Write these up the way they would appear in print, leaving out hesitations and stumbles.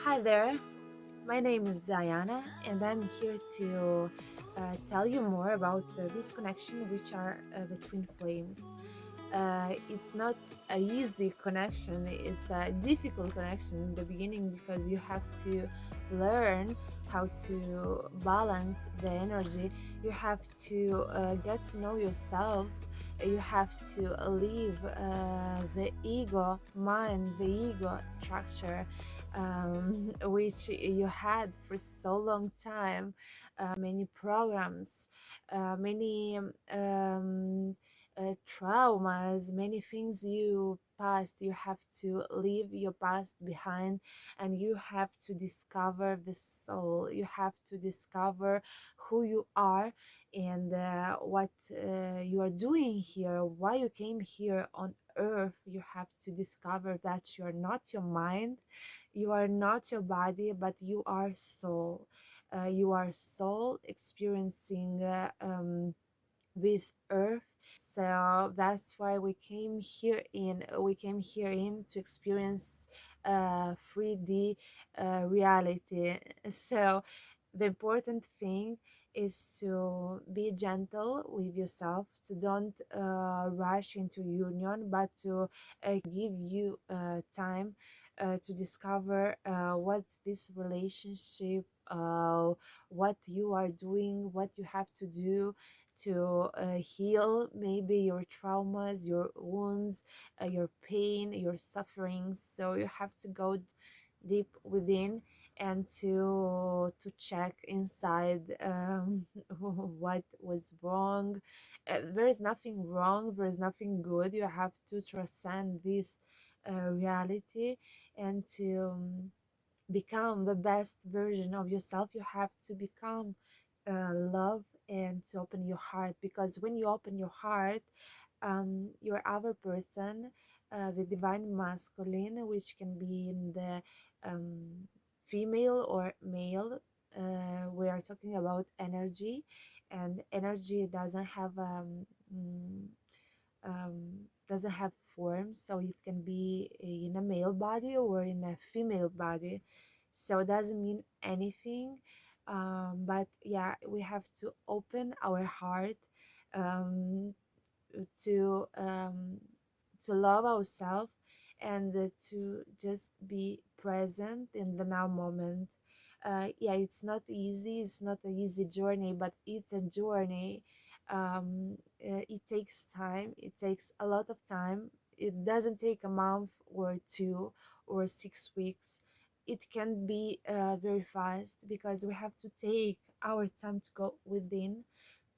Hi there, my name is Diana, and I'm here to tell you more about this connection, which are the twin flames. It's not a easy connection, it's a difficult connection in the beginning because you have to learn how to balance the energy. You have to get to know yourself. You have to leave the ego mind, the ego structure, which you had for so long time, many programs, many traumas, many things you passed. You have to leave your past behind, and you have to discover the soul. You have to discover who you are and what you are doing here, why you came here on earth. You have to discover that you are not your mind, you are not your body, but you are soul. You are soul experiencing this earth. So that's why we came here in to experience 3D reality. So the important thing is to be gentle with yourself, to don't rush into union, but to give you time to discover what's this relationship, what you are doing, what you have to do to heal maybe your traumas, your wounds, your pain, your sufferings. So you have to go deep within and to check inside what was wrong. There is nothing wrong, there is nothing good. You have to transcend this reality and to become the best version of yourself. You have to become love and to open your heart, because when you open your heart, your other person, the divine masculine, which can be in the um, female or male. We are talking about energy, and energy mm, doesn't have form, so it can be in a male body or in a female body. So it doesn't mean anything. But yeah, we have to open our heart um, to um, to love ourselves and to just be present in the now moment. Yeah, it's not easy. It's not an easy journey, but it's a journey. It takes time. It takes a lot of time. It doesn't take a month or two or 6 weeks. It can be very fast because we have to take our time to go within,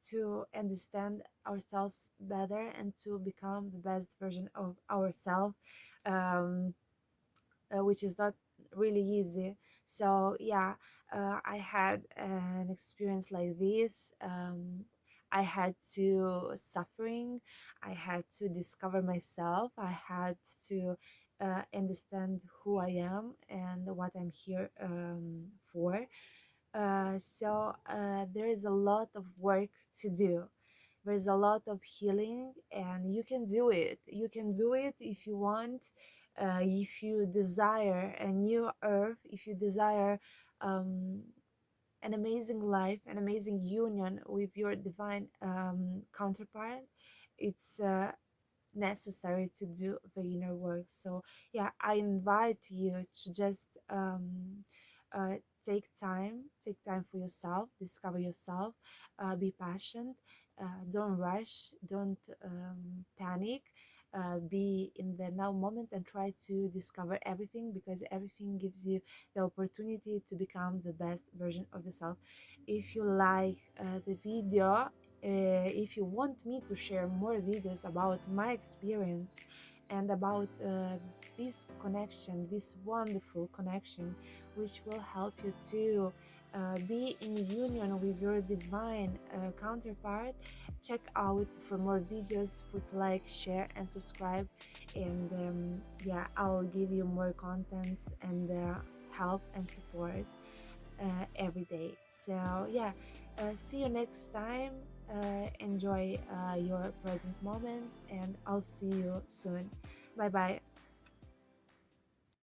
to understand ourselves better and to become the best version of ourselves, um, which is not really easy. So yeah, I had an experience like this. I had to suffering. I had to discover myself. I had to understand who I am and what I'm here for. So there is a lot of work to do. There's a lot of healing, and you can do it. You can do it if you want, if you desire a new earth, if you desire um, an amazing life, an amazing union with your divine counterpart. It's necessary to do the inner work. So yeah, I invite you to just uh, take time for yourself, discover yourself, be patient, don't rush, don't panic. Be in the now moment and try to discover everything, because everything gives you the opportunity to become the best version of yourself. If you like the video, if you want me to share more videos about my experience and about this connection, this wonderful connection, which will help you to be in union with your divine counterpart, check out for more videos, put like, share, and subscribe. And yeah, I'll give you more contents and help and support every day. So yeah, see you next time. Enjoy your present moment, and I'll see you soon. Bye bye.